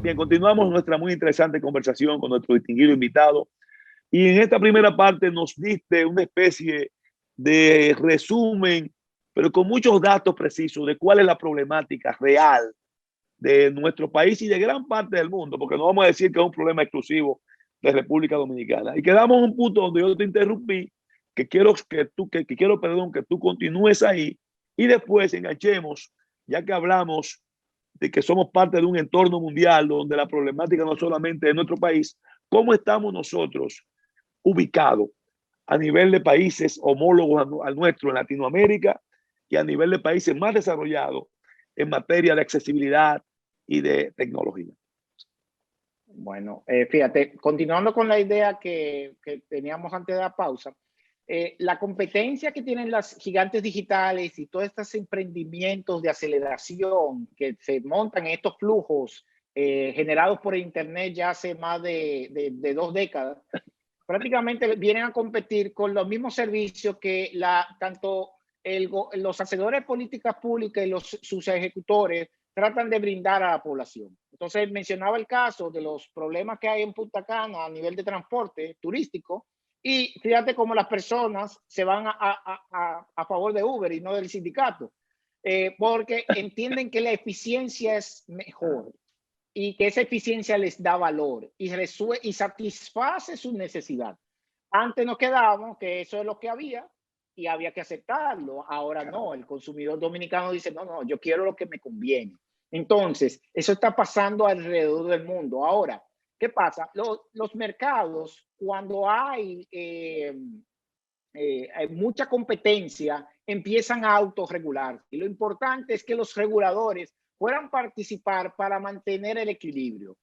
Bien, continuamos nuestra muy interesante conversación con nuestro distinguido invitado. Y en esta primera parte nos diste una especie de resumen, pero con muchos datos precisos de cuál es la problemática real de nuestro país y de gran parte del mundo, porque no vamos a decir que es un problema exclusivo de República Dominicana. Y quedamos en un punto donde yo te interrumpí, perdón, que tú continúes ahí y después enganchemos, ya que hablamos de que somos parte de un entorno mundial donde la problemática no solamente de nuestro país, ¿cómo estamos nosotros ubicados a nivel de países homólogos al nuestro en Latinoamérica y a nivel de países más desarrollados en materia de accesibilidad y de tecnología? Bueno, fíjate, continuando con la idea que teníamos antes de la pausa, la competencia que tienen las gigantes digitales y todos estos emprendimientos de aceleración que se montan en estos flujos generados por Internet ya hace más de 2 décadas, prácticamente vienen a competir con los mismos servicios que tanto los hacedores de políticas públicas y sus ejecutores tratan de brindar a la población. Entonces, mencionaba el caso de los problemas que hay en Punta Cana a nivel de transporte turístico, y fíjate cómo las personas se van a favor de Uber y no del sindicato, porque entienden que la eficiencia es mejor y que esa eficiencia les da valor y satisface su necesidad. Antes nos quedábamos que eso es lo que había y había que aceptarlo. Ahora no, el consumidor dominicano dice, no, yo quiero lo que me conviene. Entonces, eso está pasando alrededor del mundo. Ahora, ¿qué pasa? Los mercados, cuando hay mucha competencia, empiezan a autorregular. Y lo importante es que los reguladores puedan participar para mantener el equilibrio.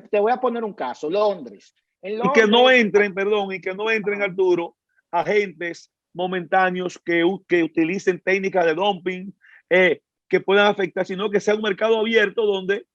Te voy a poner un caso, Londres. En Y que Londres, no entren, perdón, y que no entren, Arturo, agentes momentáneos que utilicen técnicas de dumping, que puedan afectar, sino que sea un mercado abierto donde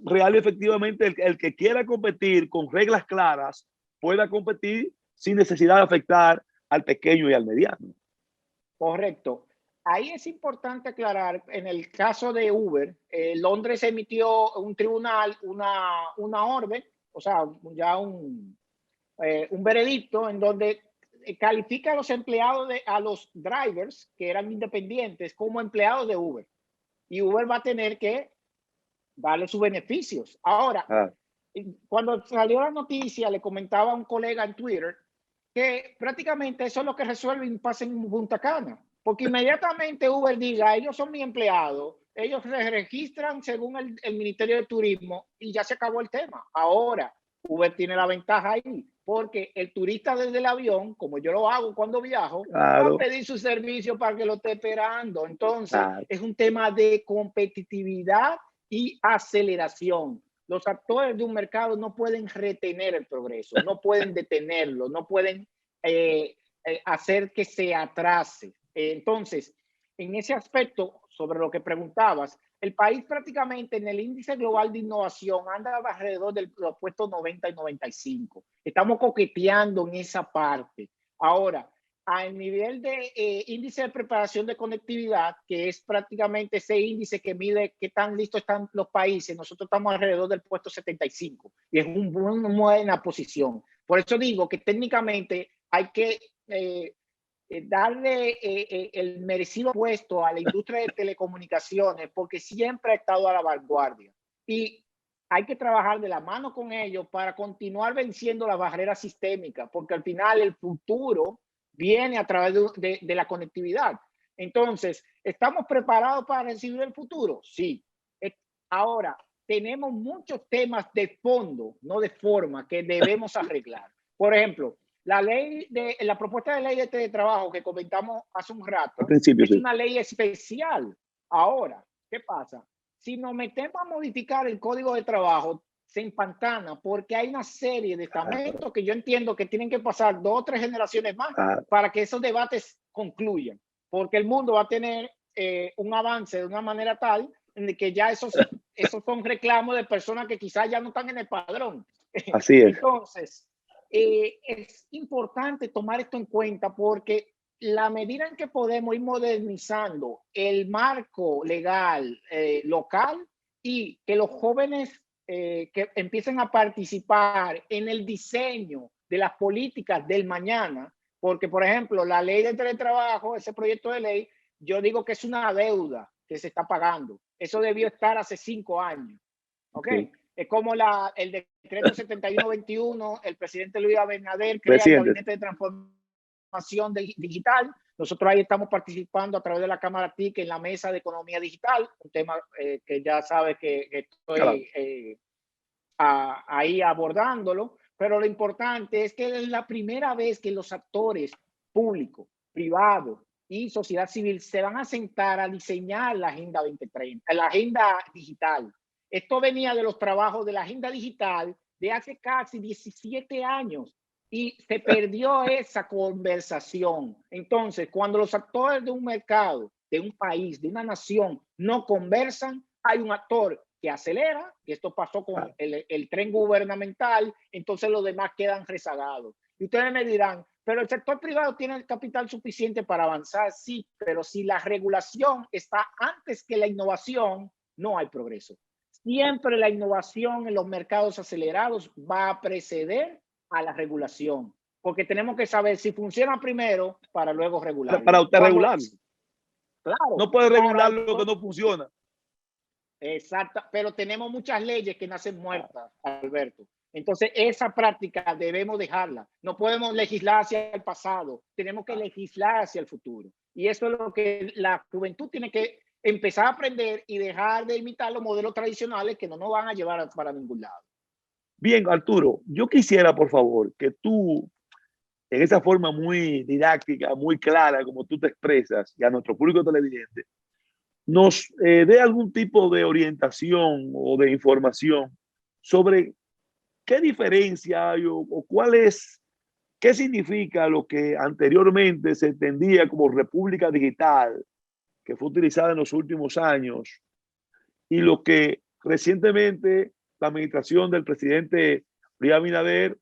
real y efectivamente el que quiera competir con reglas claras pueda competir sin necesidad de afectar al pequeño y al mediano. Correcto. Ahí es importante aclarar, en el caso de Uber, Londres emitió un tribunal, una orden, o sea, ya un veredicto en donde califica a los empleados, a los drivers que eran independientes como empleados de Uber. Y Uber va a tener que darle sus beneficios. Ahora, cuando salió la noticia, le comentaba a un colega en Twitter que prácticamente eso es lo que resuelve un pase en Punta Cana. Porque inmediatamente Uber diga, ellos son mi empleado, ellos se registran según el Ministerio de Turismo y ya se acabó el tema. Ahora, Uber tiene la ventaja ahí, porque el turista desde el avión, como yo lo hago cuando viajo, va a pedir su servicio para que lo esté esperando. Entonces, es un tema de competitividad y aceleración. Los actores de un mercado no pueden retener el progreso, no pueden detenerlo, no pueden hacer que se atrase. Entonces, en ese aspecto, sobre lo que preguntabas, el país prácticamente en el índice global de innovación anda alrededor de los puestos 90 y 95. Estamos coqueteando en esa parte. Ahora, al nivel de índice de preparación de conectividad, que es prácticamente ese índice que mide qué tan listos están los países, nosotros estamos alrededor del puesto 75 y es una buena posición. Por eso digo que técnicamente hay que darle el merecido puesto a la industria de telecomunicaciones porque siempre ha estado a la vanguardia y hay que trabajar de la mano con ellos para continuar venciendo las barreras sistémicas, porque al final el futuro viene a través de la conectividad. Entonces, ¿estamos preparados para recibir el futuro? Sí. Ahora, tenemos muchos temas de fondo, no de forma, que debemos arreglar. Por ejemplo, la propuesta de ley de teletrabajo que comentamos hace un rato es una ley especial. Ahora, ¿qué pasa? Si nos metemos a modificar el código de trabajo, se empantana porque hay una serie de estamentos que yo entiendo que tienen que pasar 2 o 3 generaciones más para que esos debates concluyan. Porque el mundo va a tener un avance de una manera tal en que ya esos son reclamos de personas que quizás ya no están en el padrón. Así es. Entonces, es importante tomar esto en cuenta porque la medida en que podemos ir modernizando el marco legal local y que los jóvenes que empiecen a participar en el diseño de las políticas del mañana, porque, por ejemplo, la ley de teletrabajo, ese proyecto de ley, yo digo que es una deuda que se está pagando. Eso debió estar hace 5 años. ¿Ok? Okay. Es como el decreto 7121, el presidente Luis Abinader crea el Presidente. Gabinete de Transformación Digital. Nosotros ahí estamos participando a través de la Cámara TIC en la mesa de economía digital, un tema que ya sabes que estoy ahí abordándolo, pero lo importante es que es la primera vez que los actores públicos, privados y sociedad civil se van a sentar a diseñar la Agenda 2030, la Agenda Digital. Esto venía de los trabajos de la Agenda Digital de hace casi 17 años y se perdió esa conversación. Entonces, cuando los actores de un mercado, de un país, de una nación, no conversan, hay un actor que acelera, que esto pasó con el tren gubernamental, entonces los demás quedan rezagados. Y ustedes me dirán, pero el sector privado tiene el capital suficiente para avanzar, sí, pero si la regulación está antes que la innovación, no hay progreso. Siempre la innovación en los mercados acelerados va a preceder a la regulación, porque tenemos que saber si funciona primero para luego regular. Para usted regular. Claro. No puede regular lo que no funciona. Exacto, pero tenemos muchas leyes que nacen muertas, Alberto. Entonces, esa práctica debemos dejarla. No podemos legislar hacia el pasado, tenemos que legislar hacia el futuro. Y eso es lo que la juventud tiene que empezar a aprender y dejar de imitar los modelos tradicionales que no nos van a llevar para ningún lado. Bien, Arturo, yo quisiera, por favor, que tú, en esa forma muy didáctica, muy clara, como tú te expresas, y a nuestro público televidente, nos dé algún tipo de orientación o de información sobre qué diferencia hay o cuál es, qué significa lo que anteriormente se entendía como República Digital, que fue utilizada en los últimos años, y lo que recientemente la administración del presidente Luis Abinader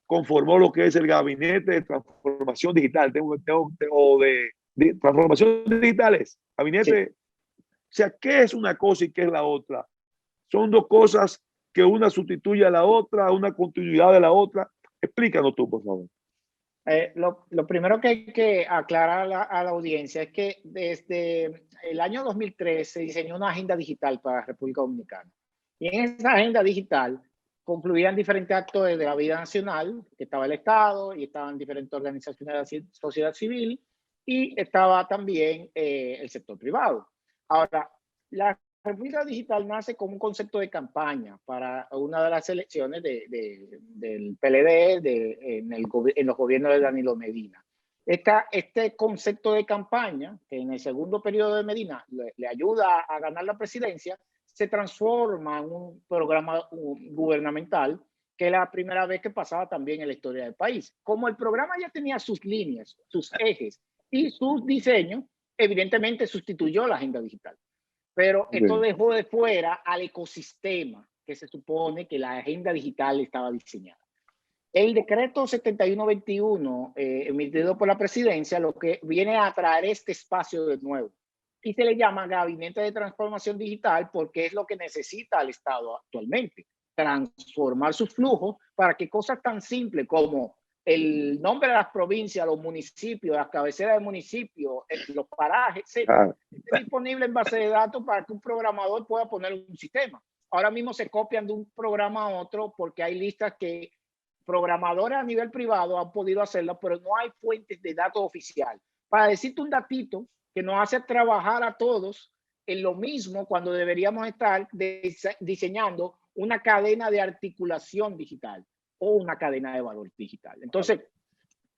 conformó lo que es el Gabinete de Transformación Digital, o de transformación digitales, gabinete. Sí. O sea, ¿qué es una cosa y qué es la otra? Son dos cosas que una sustituye a la otra, una continuidad de la otra. Explícanos tú, por favor. Lo primero que hay que aclarar a la audiencia es que desde el año 2003 se diseñó una agenda digital para la República Dominicana. Y en esa agenda digital confluían diferentes actores de la vida nacional, que estaba el Estado y estaban diferentes organizaciones de la sociedad civil y estaba también el sector privado. Ahora, la República Digital nace como un concepto de campaña para una de las elecciones del PLD en los gobiernos de Danilo Medina. Este concepto de campaña, que en el segundo periodo de Medina le ayuda a ganar la presidencia, se transforma en un programa gubernamental, que es la primera vez que pasaba también en la historia del país. Como el programa ya tenía sus líneas, sus ejes y sus diseños, evidentemente sustituyó la agenda digital. Pero esto dejó de fuera al ecosistema que se supone que la agenda digital estaba diseñada. El decreto 7121 emitido por la presidencia lo que viene a traer este espacio de nuevo y se le llama Gabinete de Transformación Digital porque es lo que necesita el Estado actualmente, transformar sus flujos para que cosas tan simples como el nombre de las provincias, los municipios, las cabeceras de municipios, los parajes, etc., esté disponible en base de datos para que un programador pueda poner un sistema. Ahora mismo se copian de un programa a otro porque hay listas que programadores a nivel privado han podido hacerlo, pero no hay fuentes de datos oficial. Para decirte un datito que nos hace trabajar a todos en lo mismo cuando deberíamos estar diseñando una cadena de articulación digital o una cadena de valor digital. Entonces,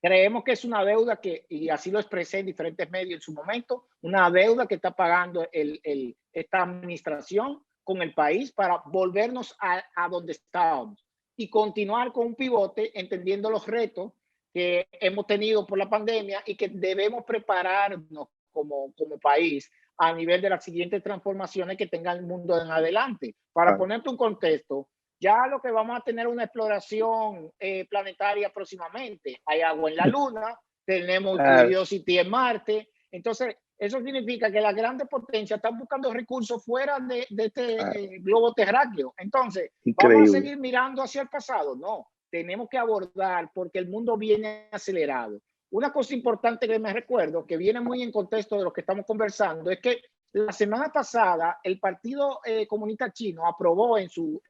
creemos que es una deuda que, y así lo expresé en diferentes medios en su momento, una deuda que está pagando esta administración con el país para volvernos a donde estábamos y continuar con un pivote entendiendo los retos que hemos tenido por la pandemia y que debemos prepararnos como país a nivel de las siguientes transformaciones que tenga el mundo en adelante. Para ponerte un contexto, ya lo que vamos a tener una exploración planetaria próximamente. Hay agua en la Luna, tenemos Curiosity en Marte. Entonces, Eso significa que las grandes potencias están buscando recursos fuera de este globo terráqueo. Entonces, ¿vamos a seguir mirando hacia el pasado? No, tenemos que abordar porque el mundo viene acelerado. Una cosa importante que me recuerdo, que viene muy en contexto de lo que estamos conversando, es que la semana pasada el Partido Comunista Chino aprobó en su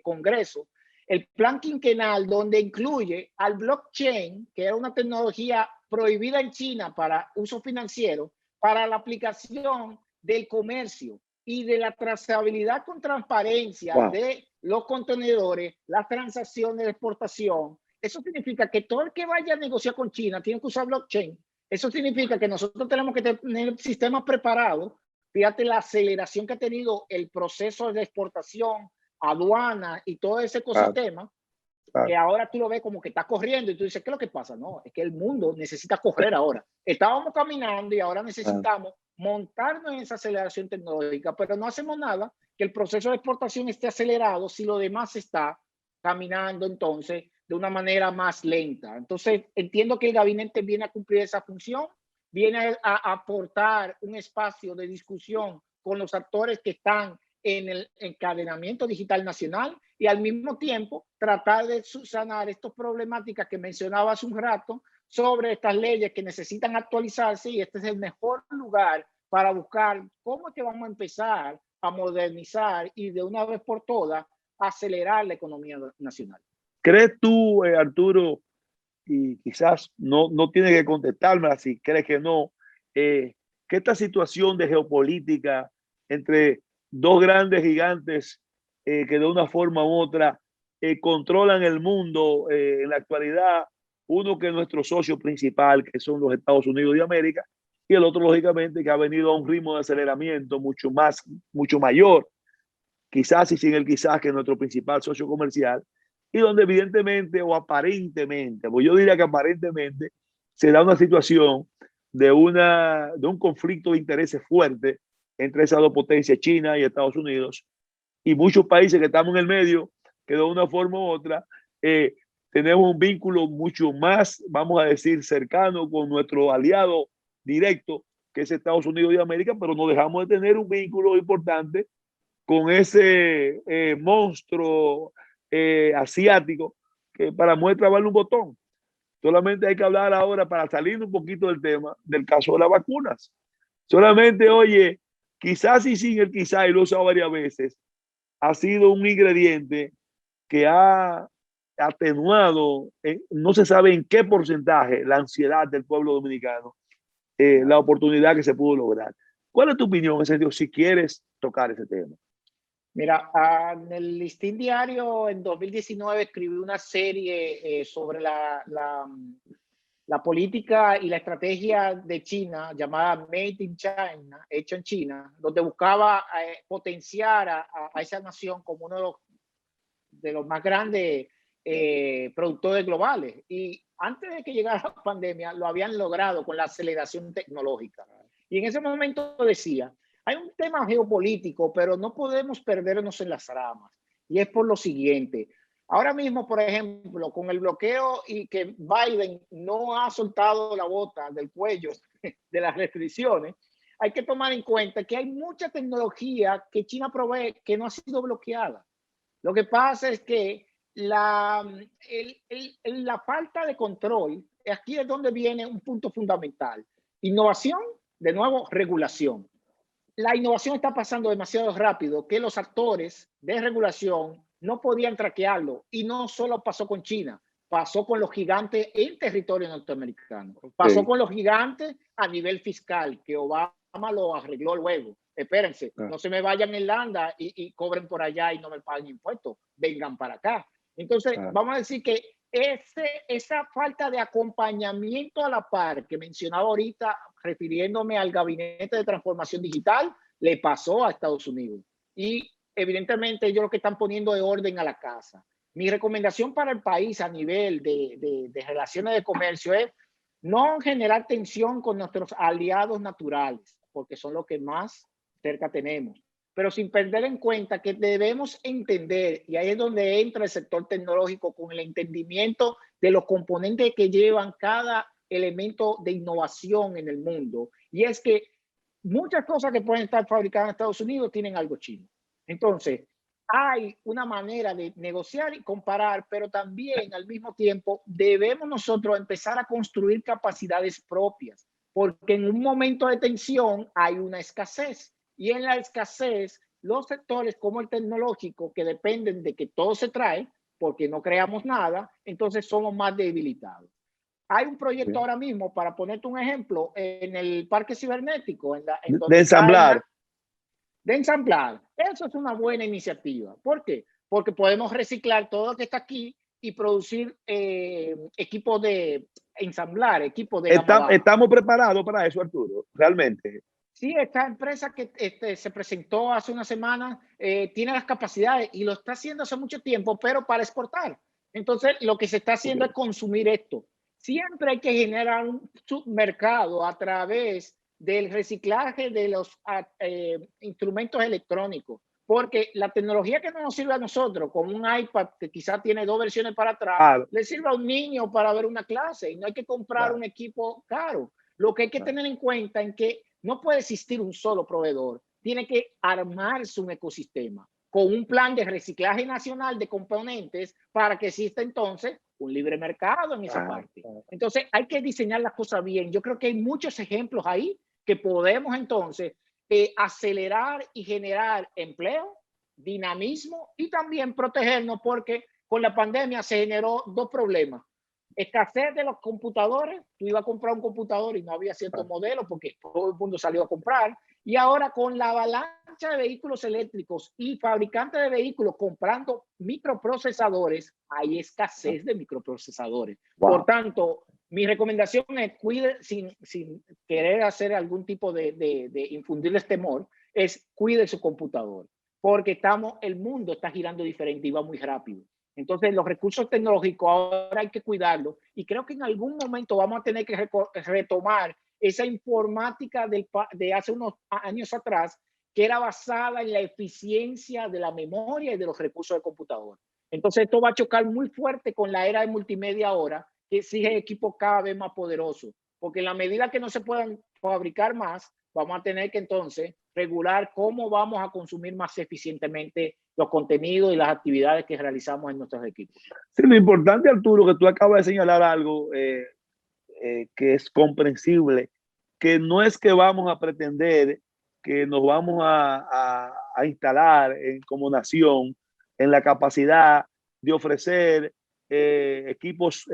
congreso el plan quinquenal donde incluye al blockchain, que era una tecnología prohibida en China para uso financiero, para la aplicación del comercio y de la trazabilidad con transparencia de los contenedores, las transacciones de exportación. Eso significa que todo el que vaya a negociar con China tiene que usar blockchain. Eso significa que nosotros tenemos que tener sistemas preparados. Fíjate la aceleración que ha tenido el proceso de exportación, aduana y todo ese ecosistema, que ahora tú lo ves como que está corriendo y tú dices, ¿qué es lo que pasa? No, es que el mundo necesita correr ahora. Estábamos caminando y ahora necesitamos montarnos en esa aceleración tecnológica, pero no hacemos nada que el proceso de exportación esté acelerado si lo demás está caminando entonces de una manera más lenta. Entonces, entiendo que el gabinete viene a cumplir esa función, viene a aportar un espacio de discusión con los actores que están en el encadenamiento digital nacional y al mismo tiempo tratar de subsanar estas problemáticas que mencionaba hace un rato sobre estas leyes que necesitan actualizarse, y este es el mejor lugar para buscar cómo es que vamos a empezar a modernizar y de una vez por todas acelerar la economía nacional. ¿Crees tú, Arturo, y quizás no tiene que contestarme si crees que no, que esta situación de geopolítica entre dos grandes gigantes que de una forma u otra controlan el mundo en la actualidad, uno que es nuestro socio principal, que son los Estados Unidos de América, y el otro, lógicamente, que ha venido a un ritmo de aceleramiento mucho mayor, quizás y sin el quizás, que es nuestro principal socio comercial, y donde evidentemente o aparentemente, pues yo diría que aparentemente se da una situación de un conflicto de intereses fuerte entre esas dos potencias, China y Estados Unidos, y muchos países que estamos en el medio, que de una forma u otra tenemos un vínculo mucho más, vamos a decir, cercano con nuestro aliado directo, que es Estados Unidos de América, pero no dejamos de tener un vínculo importante con ese monstruo asiático, que para muestra vale un botón. Solamente hay que hablar ahora, para salir un poquito del tema, del caso de las vacunas. Solamente, oye, quizás y sin el quizás, y lo he usado varias veces, ha sido un ingrediente que ha atenuado, no se sabe en qué porcentaje, la ansiedad del pueblo dominicano, la oportunidad que se pudo lograr. ¿Cuál es tu opinión en ese sentido, si quieres tocar ese tema? Mira, en el Listín Diario en 2019 escribí una serie sobre la política y la estrategia de China llamada Made in China, hecho en China, donde buscaba potenciar a esa nación como uno de los más grandes productores globales. Y antes de que llegara la pandemia, lo habían logrado con la aceleración tecnológica. Y en ese momento decía, hay un tema geopolítico, pero no podemos perdernos en las ramas. Y es por lo siguiente. Ahora mismo, por ejemplo, con el bloqueo y que Biden no ha soltado la bota del cuello de las restricciones, hay que tomar en cuenta que hay mucha tecnología que China provee que no ha sido bloqueada. Lo que pasa es que la falta de control, aquí es donde viene un punto fundamental. Innovación, de nuevo, regulación. La innovación está pasando demasiado rápido que los actores de regulación no podían traquearlo. Y no solo pasó con China, pasó con los gigantes en territorio norteamericano. Pasó con los gigantes a nivel fiscal, que Obama lo arregló luego. Espérense, no se me vayan a Irlanda y cobren por allá y no me paguen impuestos. Vengan para acá. Entonces, vamos a decir que esa falta de acompañamiento a la par que mencionaba ahorita, refiriéndome al Gabinete de Transformación Digital, le pasó a Estados Unidos. Y evidentemente ellos lo que están poniendo es orden a la casa. Mi recomendación para el país a nivel de relaciones de comercio es no generar tensión con nuestros aliados naturales, porque son los que más cerca tenemos, pero sin perder en cuenta que debemos entender, y ahí es donde entra el sector tecnológico con el entendimiento de los componentes que llevan cada elemento de innovación en el mundo, y es que muchas cosas que pueden estar fabricadas en Estados Unidos tienen algo chino. Entonces, hay una manera de negociar y comparar, pero también al mismo tiempo debemos nosotros empezar a construir capacidades propias, porque en un momento de tensión hay una escasez y en la escasez los sectores como el tecnológico, que dependen de que todo se trae, porque no creamos nada, entonces somos más debilitados. Hay un proyecto ahora mismo, para ponerte un ejemplo, en el parque cibernético, en De donde está ensamblar. de ensamblar. Eso es una buena iniciativa. ¿Por qué? Porque podemos reciclar todo lo que está aquí y producir equipos de ensamblar, equipos de gama baja. Estamos preparados para eso, Arturo, realmente. Sí, esta empresa que se presentó hace una semana tiene las capacidades y lo está haciendo hace mucho tiempo, pero para exportar. Entonces, lo que se está haciendo es consumir esto. Siempre hay que generar un submercado a través del reciclaje de los instrumentos electrónicos, porque la tecnología que no nos sirve a nosotros, como un iPad que quizás tiene 2 versiones para atrás, le sirve a un niño para ver una clase y no hay que comprar un equipo caro. Lo que hay que tener en cuenta es que no puede existir un solo proveedor, tiene que armarse un ecosistema con un plan de reciclaje nacional de componentes para que exista entonces un libre mercado en esa parte. Entonces hay que diseñar las cosas bien. Yo creo que hay muchos ejemplos ahí que podemos entonces acelerar y generar empleo, dinamismo y también protegernos, porque con la pandemia se generó 2 problemas. Escasez de los computadores, tú ibas a comprar un computador y no había cierto modelo porque todo el mundo salió a comprar, y ahora con la avalancha de vehículos eléctricos y fabricantes de vehículos comprando microprocesadores, hay escasez de microprocesadores. Por tanto, mi recomendación es cuide, sin querer hacer algún tipo de infundirles temor, es cuide su computador, porque el mundo está girando diferente y va muy rápido. Entonces, los recursos tecnológicos ahora hay que cuidarlos y creo que en algún momento vamos a tener que retomar esa informática de hace unos años atrás, que era basada en la eficiencia de la memoria y de los recursos del computador. Entonces, esto va a chocar muy fuerte con la era de multimedia ahora, que exige equipos cada vez más poderosos, porque en la medida que no se puedan fabricar más, vamos a tener que entonces regular cómo vamos a consumir más eficientemente los contenidos y las actividades que realizamos en nuestros equipos. Sí, lo importante, Arturo, que tú acabas de señalar algo que es comprensible, que no es que vamos a pretender que nos vamos a instalar como nación en la capacidad de ofrecer equipos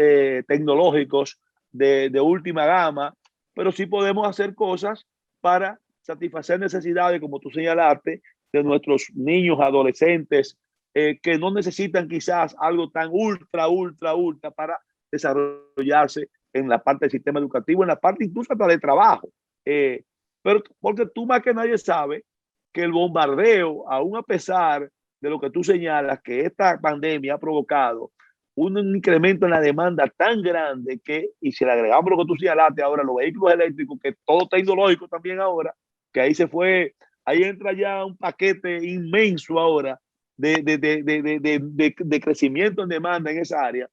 tecnológicos de última gama, pero sí podemos hacer cosas para satisfacer necesidades, como tú señalaste, de nuestros niños, adolescentes, que no necesitan quizás algo tan ultra para desarrollarse en la parte del sistema educativo, en la parte incluso hasta de trabajo. Pero porque tú más que nadie sabes que el bombardeo, aún a pesar de lo que tú señalas, que esta pandemia ha provocado un incremento en la demanda tan grande que, y si le agregamos lo que tú señalaste ahora, los vehículos eléctricos, que todo tecnológico también ahora, que ahí se fue, ahí entra ya un paquete inmenso ahora de crecimiento en demanda en esa área.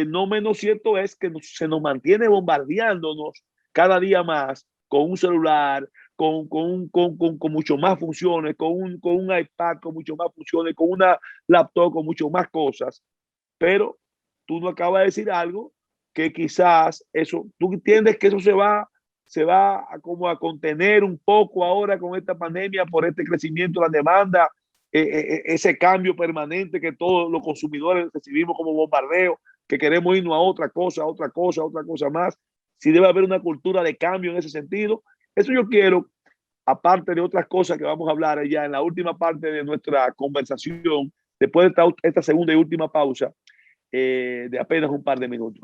No menos cierto es que se nos mantiene bombardeándonos cada día más con un celular, con mucho más funciones, con un iPad con mucho más funciones, con una laptop con mucho más cosas. Pero tú no acabas de decir algo que quizás eso, tú entiendes que eso se va como a contener un poco ahora con esta pandemia por este crecimiento de la demanda, ese cambio permanente que todos los consumidores recibimos como bombardeo, que queremos irnos a otra cosa más. Si debe haber una cultura de cambio en ese sentido. Eso yo quiero, aparte de otras cosas que vamos a hablar ya en la última parte de nuestra conversación, después de esta segunda y última pausa, de apenas un par de minutos.